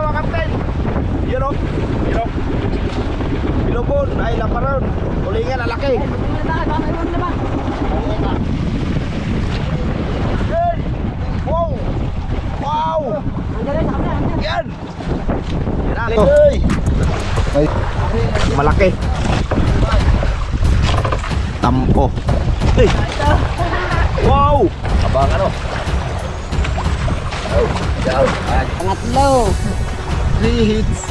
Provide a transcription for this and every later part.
mga kapten. Yun o. Yun o. Bilubon ay laparon. Tulingan na laki. Hey! Wow! Wow! Yan! Yan ito. Malaki. Tampo. Hey! Wow! Abang ano? Pangatlo. 3 hits.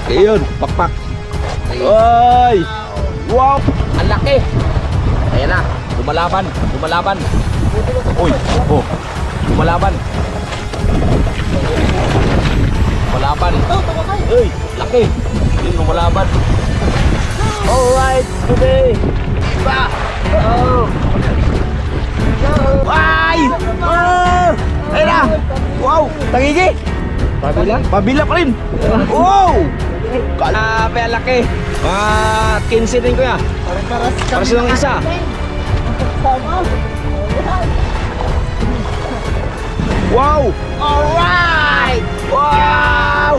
Yun, pakpak. Ay! Wow! Ang laki! Ayan na, lumalaban, lumalaban. Uy, oh, lumalaban. Lumalaban. Uy, laki. Yun, lumalaban. Alright, today. Ba! Oh! Ay! Oh! Ayan na! Wow! Tangigi! Pabila? Pabila pa rin! Wow! Grabe, ang laki! Mga 15 din ko ya. Para silang isa. Wow! Alright! Wow!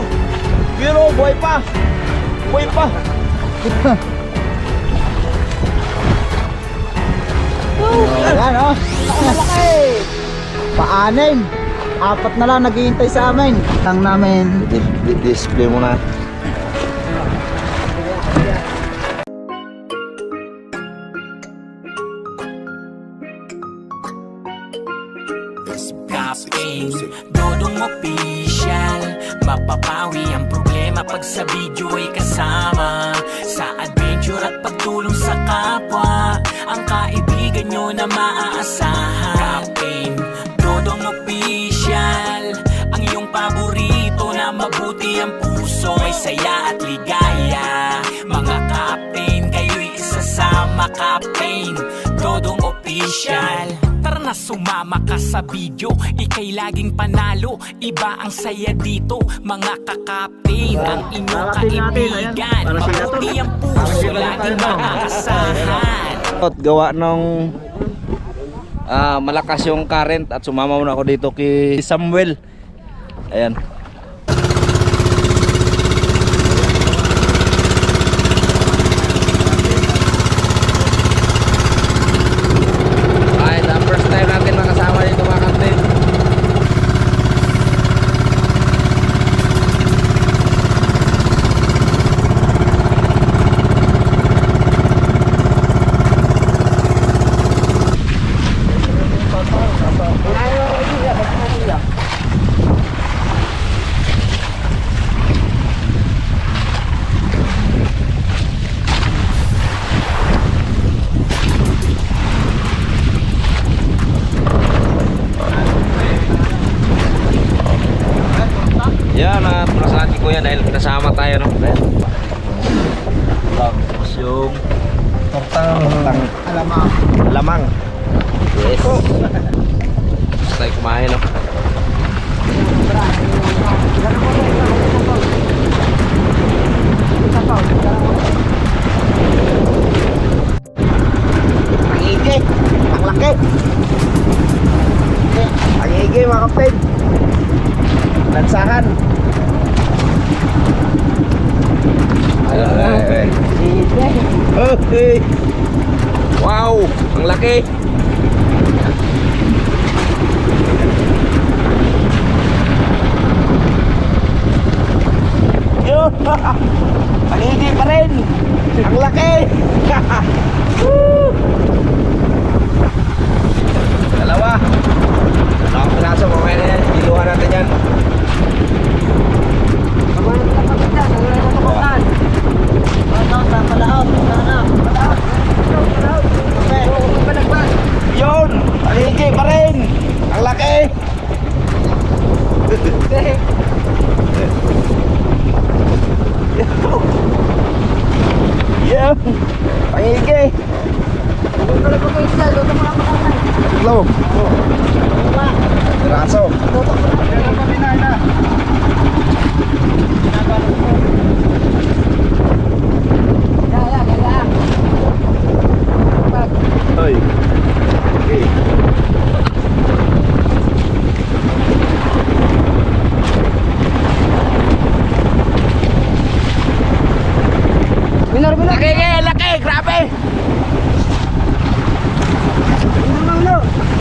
Pero buhay pa! Buhay pa! Ayan o. Malaki. Paanin. 4 na lang naghihintay sa amin. Tang namin. Display mo na. Captain Dodong Official. Mapapawi ang problema pag sa video ay kasama. Sa adventure at pagtulong sa kapwa, ang kaibigan nyo na maaasahan. Captain Dodong Official, ang iyong paborito na mabuti ang puso, may saya at ligaya. Mga captain, kayo'y isasama. Captain Dodong Official. Tara na, sumama ka sa video, ikay laging panalo. Iba ang saya dito, mga kakaptain. Ang inyong kaibigan, mabuti ang puso, laging maaasahan. Gawa ng malakas yung current at sumama muna ako dito kay Samuel. Ayan. Yan, pinasabi ko yan dahil kasama tayo, no? Tapos yung tortang alamang. Yes. Gusto tayo kumain, no? Ang igi, ang laki. Ang igi, mga kapatid. Lansahan. Okay. Wow, ang laki. Yun. Paligi pa rin. Ang laki. Dalawa. Dalawang piraso, mamaya na yan. Biluhan natin yan. Yun! Paligi pa rin! Ang laki! Yun! Paligi! Hello! Piraso! Hoy. Okay.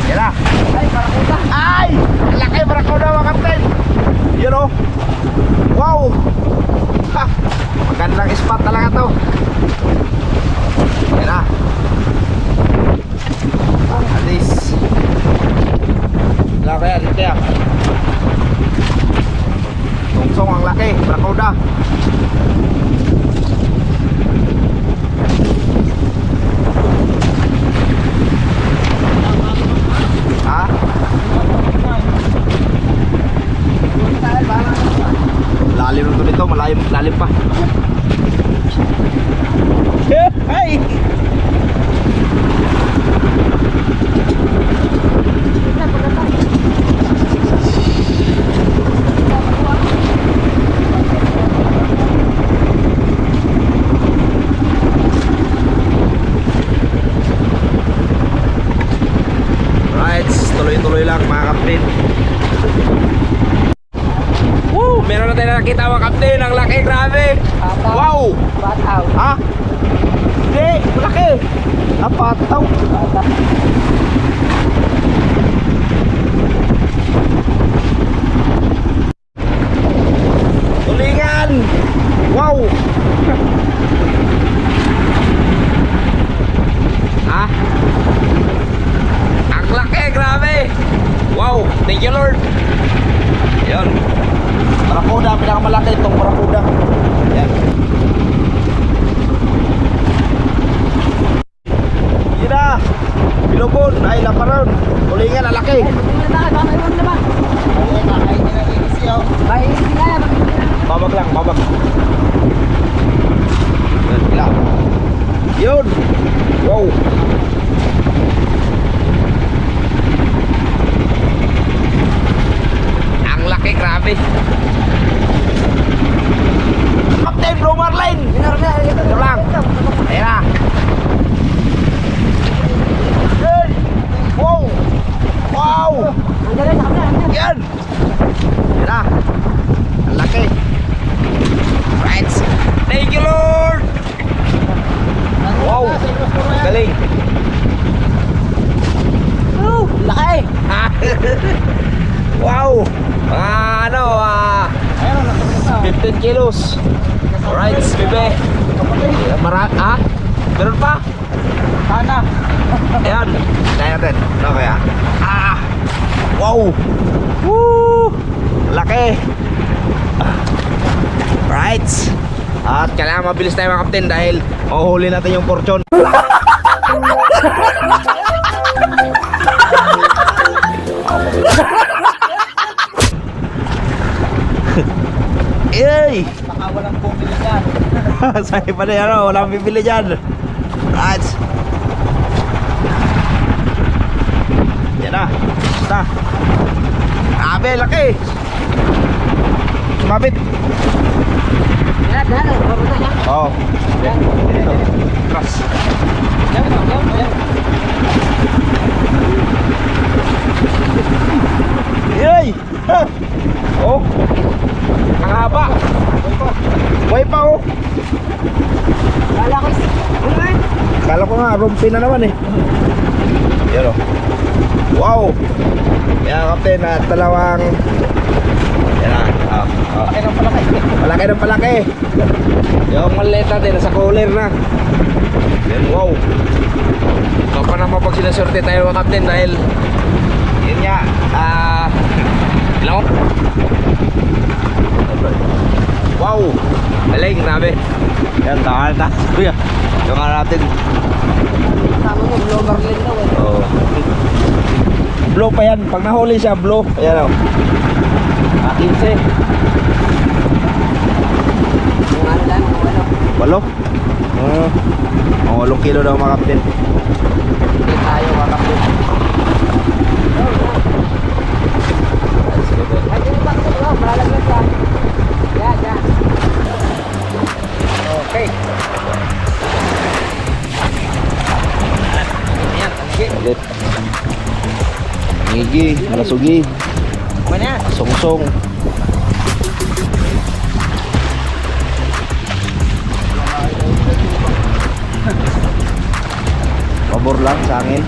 Yan na. Ay! Laki barakuda mga kapten. Yun o. Wow! Ha! Magandang spot talaga to. Yan na. Alis. Laki yan, dito yan. Tungsong ang laki, barakuda. Ha? Lalim nito nito, lalim pa. Hey! Right, tuloy-tuloy lang mga kapten. Woo! Meron na tayo nakita mga kapten. Ang laki, grabe. Wow! Bataw. Ha? Hindi, malaki. Pataw. Tulingan. Wow. Ha? Ang laki, grabe. Wow, thank you Lord. Yun. Barakuda, pinakamalaki itong barakuda. Yan. Yun na. Bilubon, ay laparon. Tulingan, ang laki. Babag lang, babag. Yan, yun. Wow. Ang laki, grabe. Captain Blue Marlin. Ito lang. Ayan na. Hey. Wow. Wow. Yan. Yan na. Ang laki. Right. Thank you Lord. Wow. Galing. Laki! Wow. Ano, 15 kilos. Alright, bebe. Meron pa? Sana! Ayan. Kaya natin. Ano kaya? Wow. Woo. Laki. Right. At kailangan mabilis tayo mga kapten dahil mahuhuli natin yung portion. Yay! Baka walang bumili dyan. Sa'yo pa na yan, walang bibili dyan. Right. Yan na. Basta. Grabe, laki. Sumabit. Oo. Dito. Cross. Yay! Oh. Ang haba. Buhay pa oh. Kala ko nga rumpi na naman eh. Yan oh. Wow. Yan kapten at dalawang. Yan na. Malaki ng palaki. Yung maliit natin nasa cooler na. Yan wow. So pa naman pag sinaswerte tayo mga kapten dahil yun nga ilang. Wow. Galing, grabe. Yan, tahan na. Kuya, yung nga natin. Tama mo, blow marlin daw eh. Oh. Blow pa yan. Pag nahuli siya, blow. Ayan o. 15. Yung ano lang, yung ano. Walo? Mga 8 kilo daw mga kapten. Hindi tayo makapit. Ay, hindi ba ito? Malaglag ka. Yan. Okay. Ayan, taligi. Ulit. Ngigi, malasugi. Mana? Sungsong. Pabor lang sa akin.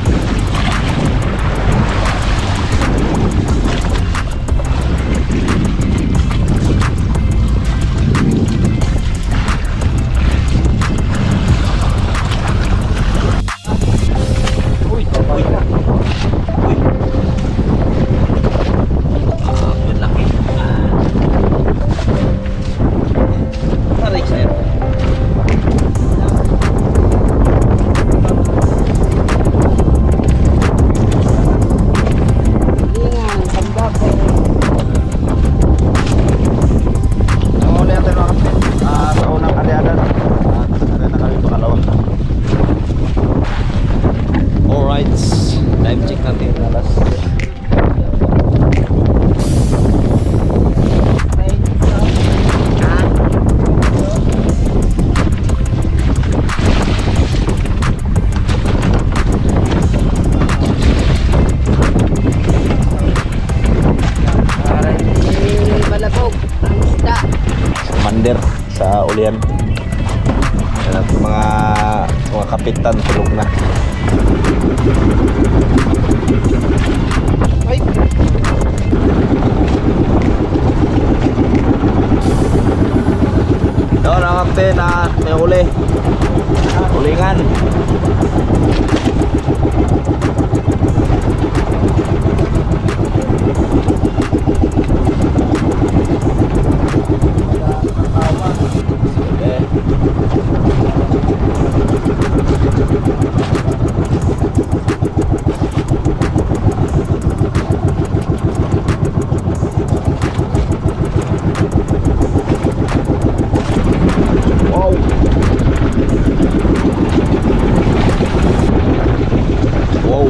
huli yan. Yan at mga kapitan tulog na. Ay! Doon ang kapten na may huli. Hulingan. Wow. Wow.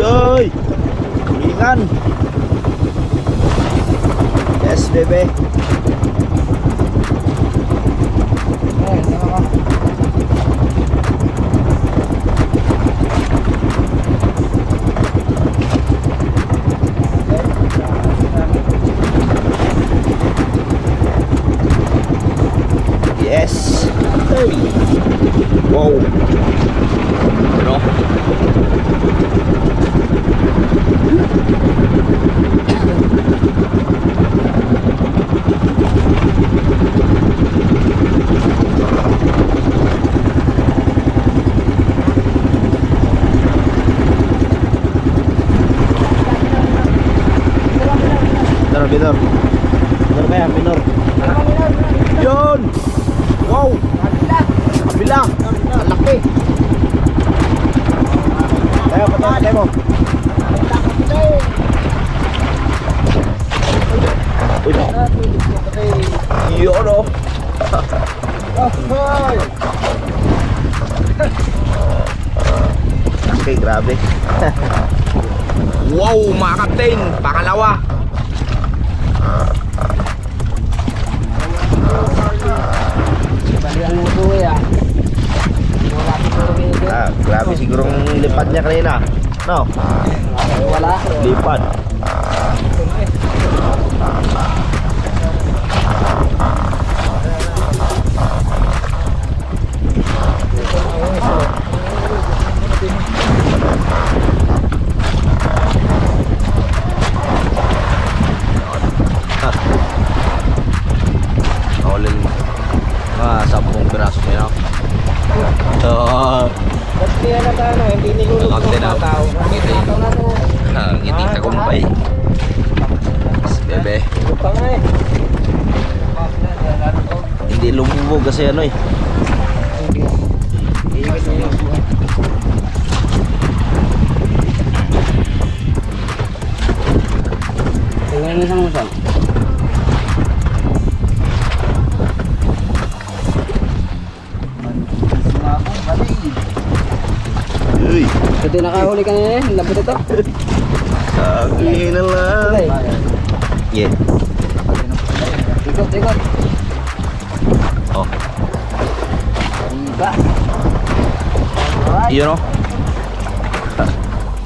Yoy! Kulingan! Yes, bebe. Yes. Hey. Wow. Ano? Minor. Minor ba yan? Minor. Yun! Wow! Kabila! Ang laki! Tayo, patay mo. Uy! Yun o! Okay, grabe. Wow, mga kapten! Pangalawa! Grabe sigurong lipad niya kanina. No? Wala. Lipad. Olin mga 10 piraso niya. Ba't kaya na tayo, hindi nilulog ng mga tao. Ngiti tagumpay. Bebe. Pa nga eh. Hindi lumubog kasi ano eh. Tingnan mo sa musang. Uy. Ito nakahuli ka na eh. Labot ito. Sakin na lang. Yeah. Ikot. Oh. Iba. Yun o.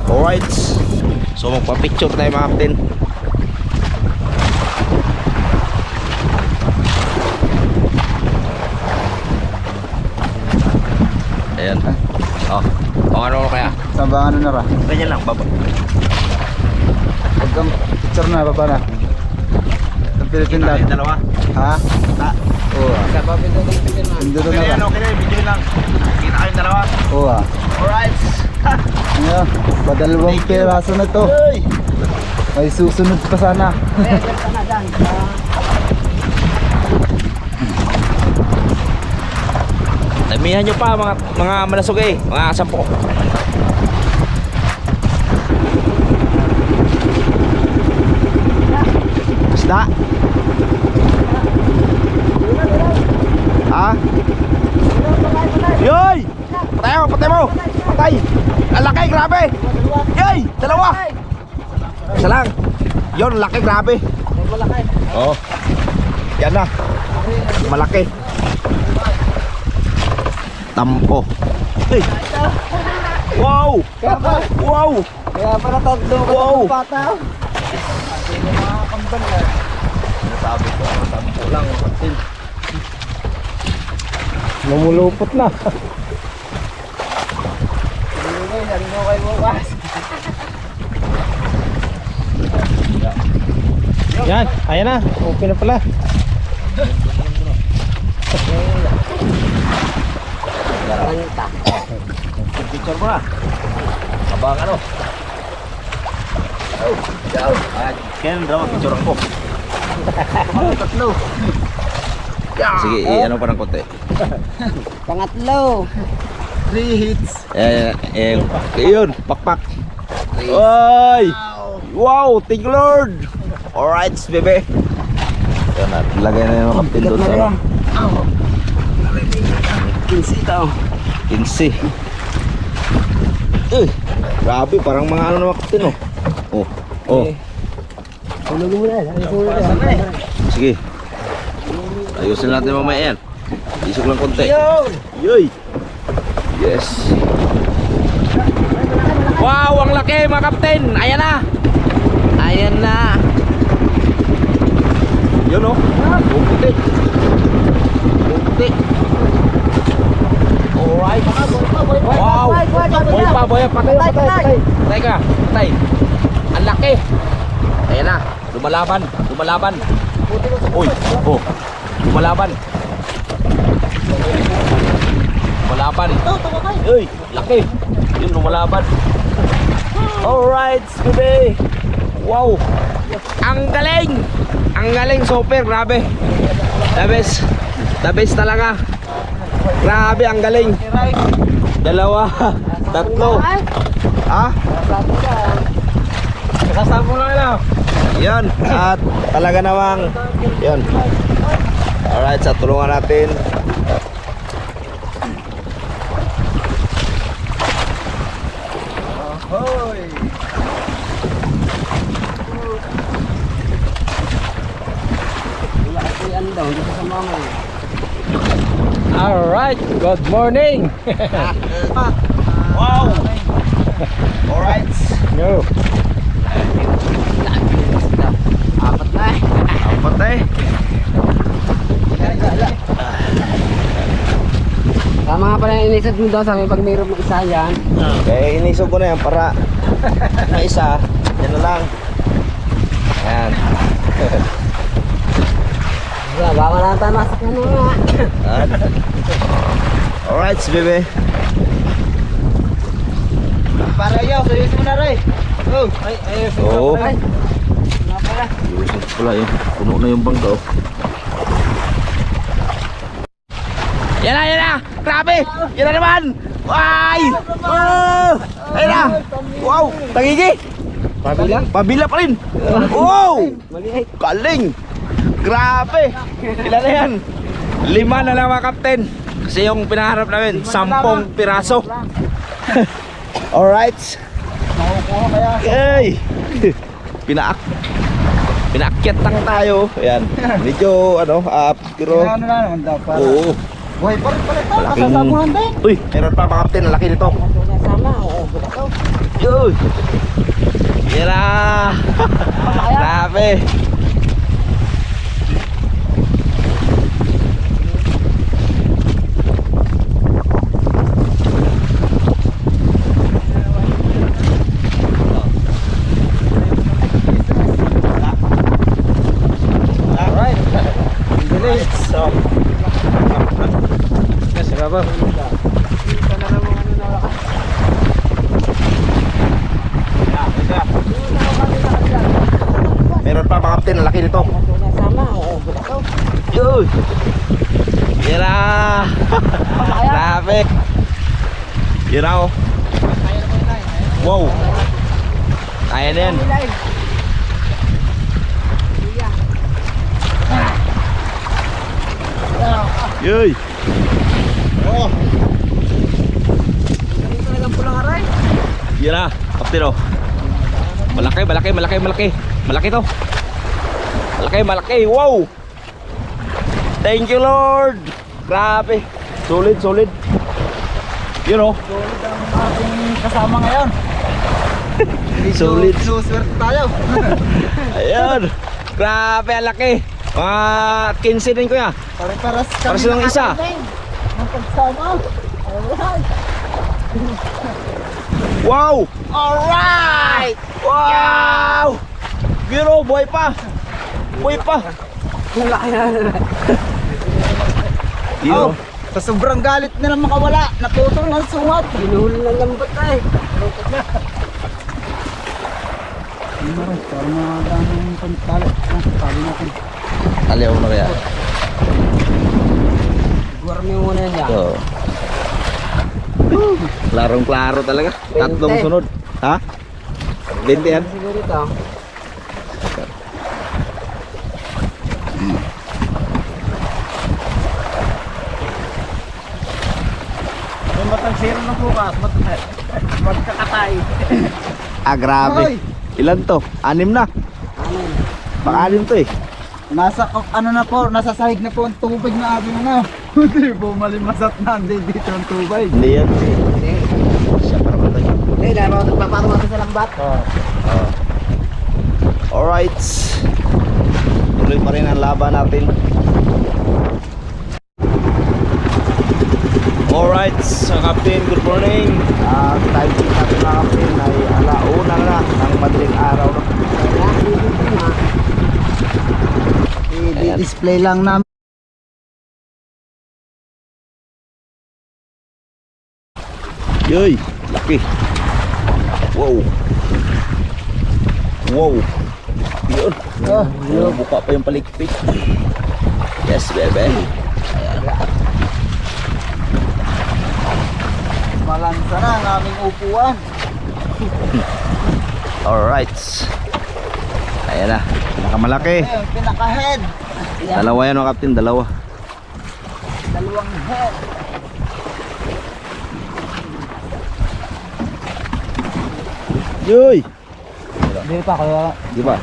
Alright. So magpa-picture tayo mga kapten. Ayan. Oh. Ano kaya? Saba ano na ra? Ganyan lang, baba. Pagkang picture na, baba na. Ang Philippine Kita Land. yung dalawa. Ha? Ta. Oo ah. Pindot na ra. Okay, video lang. Kita kayong dalawa. Oo ah. Alright. Ayan, padalawang piraso na to. May susunod pa sana. Damihan nyo pa mga malasog eh. Mga 10. Isda. Ha? Yoy! Patay mo! Patay! Ang laki, grabe! Yoy! Dalawa! Isa lang. Yun, laki, grabe. Malaki. Oh. Yan na. Malaki. Tampo. Hey. Wow! Wow! Kaya pala tatlo ka Wow. ng bata. Hindi mo makakambal na. Sabi ko, tampo lang. Lumulupot na. Hindi mo kayo bukas. Yan, ayan na. Okay na pala. Picture mo na. Abang ano. Oh, ciao. Kaya daw picture ko. Tatlo. Sige, ano pa ng konti. Pangatlo. 3 hits. Yun, pakpak. Oy! Wow, thank you Lord. Alright, bebe. Yan na, lagay na yung kaptin doon sa ano. 15 daw. 15. Grabe, parang mga ano na kaptin oh. Oh, oh. Tulog mo na. Sige. Ayusin natin mamaya yan. Isok lang konti. Yun! Yoy! Yes. Wow, ang laki mga kapten. Ayan na. Ayan na. Yun oh. Puti. Puti. Alright. Wow. Boy pa, boy. Patay. Patay ka. Patay. Ang laki. Ayan na. Lumalaban. Lumalaban. Uy. Oh. Lumalaban. Lumalaban. Uy. Laki. Yun, lumalaban. Alright, Scooby. Wow. Ang galing. Ang galing, super. Grabe. The best talaga. Grabe, ang galing. Dalawa. Tatlo. Ha? Kasama lang lang. Yan. At talaga namang yan. Alright, sa tulungan natin. Alright, good morning. Wow. Alright. Go. Apat na eh. Apat eh. Tama nga pala yung inisip mo daw sa amin pag mayroon mo isa yan. Eh, inisog ko na yan para na isa. Yan na lang. Yan. Baka na tayo masak na nga. At, alright, bebe. Para yaw, sayos mo na rin. Oh, ay, Oo. Ay, wala pala. Yusuf pala yun. Puno na yung bangka oh. Yan na, yan na! Grabe! Yan na naman! Ay! Oh! Ayun na! Wow! Tangigi! Pabila? Pabila pa rin! Wow! Maliit. Galing! Grabe! Ilan na yan? 5 na lang mga kapten. Kasi yung pinaharap namin, 10 piraso. Alright. Makukuha kaya. Yay! Pinaakyat lang tayo. Ayan. Medyo ano, pero Ano na naman daw para. oo. Buhay pa rin pala ito. Malaking- Kasasabuhan din. Uy, meron pa mga kapten, laki nito. Sama, oo. Yun! Yan na! Grabe! Alright. Bilis! So, Yes, bravo. meron pa mga kapten, laki nito. Sama, oo. Yun! Yan na! Grabe! Yan na oh. Wow! Kaya na yan. Yoy! Oh. Talagang pulang aray. Yan na, kapten oh. Malaki, malaki, malaki, malaki. Malaki to. Malaki, malaki. Wow! Thank you, Lord. Grabe. Solid, solid. You know. Solid ang ating kasama ngayon. Solid. Suswerte tayo. Ayan. Grabe, ang laki. Mga 15 din, kuya. Pare-paras kami. Para silang isa. Ng pagsama. Alright. Wow! Alright! Wow! Biro, buhay pa! Buhay pa! Oh, sa sobrang galit nila makawala, naputol ng sungat. Ginuhuli ng lambat na eh. Parang mga daming pantalo. Sabi natin. Aliyaw na kaya. Guarmi muna yan. So, klarong-klaro talaga. Tatlong sunod. Ha? 20 yan? Siguro ito. May matagsiro ng bukas. Magkakatay. Ah, grabe. Hoy! Ilan to? 6 na. Pang-6 to eh. Nasa ano na po, nasa sahig na po ang tubig na ating ano. Hindi po malimasat na dito ang tubig. Hindi yan. Siya para matay. Hindi, dahil nagpaparo natin sa lambat. Alright. Tuloy pa rin ang laban natin. Alright, sa Captain, good morning. Time check natin mga Captain ay alauna na ng madaling araw. No? I-display lang namin. Yoy, laki. Wow. Wow. Yun. Buka pa yung palikpik. Yes, bebe. Malansa na ang aming upuan. Alright. Ayan na. Nakamalaki. Ayun, pinaka-head. Dalawa yan mga Captain, dalawa. Dalawang head. Yoy. Hindi pa kaya. Di ba?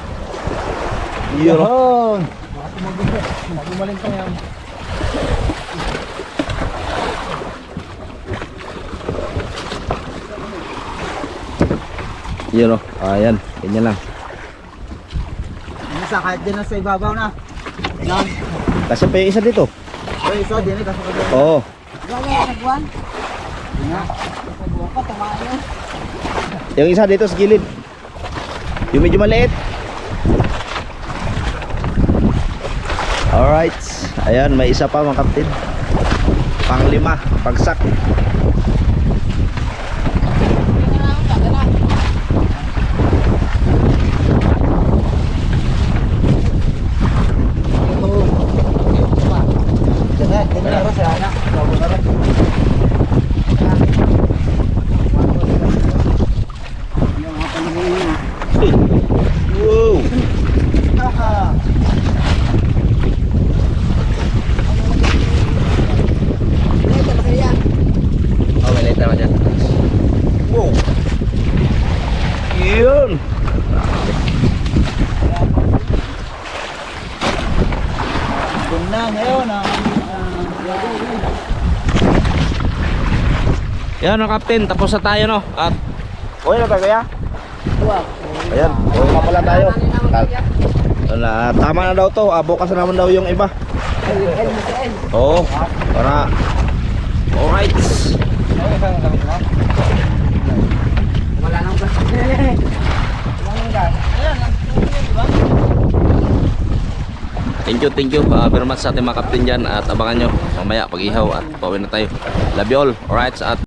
Yun. Yun. Gumaling pa yan. Yun o. Ayan. Ganyan lang. Isa kahit din na sa ibabaw na. Yan. Kasi pa yung isa dito. Ay, isa din eh. Kasi pa din. Oo. Gawin, nagwan. Hindi na. Nagwan pa, tamaan yun. Yung isa dito sa gilid. Yung medyo maliit. Alright. Ayan, may isa pa mga Captain. Pang-5, pagsak. Wow. Oh, may light naman dyan. Wow. Yun. Doon na ngayon. Yan no, Captain, tapos na tayo no. At okay na tayo kaya? Ayan, okay na pala tayo. Tama na daw to, bukas na naman daw yung iba. Oo, para. Alright. Wala nang gas. Wala nang gas. Ayan, Thank you very much sa ating mga Captain dyan. At abangan nyo mamaya pag ihaw at pauwi na tayo. Love you all. Alright, at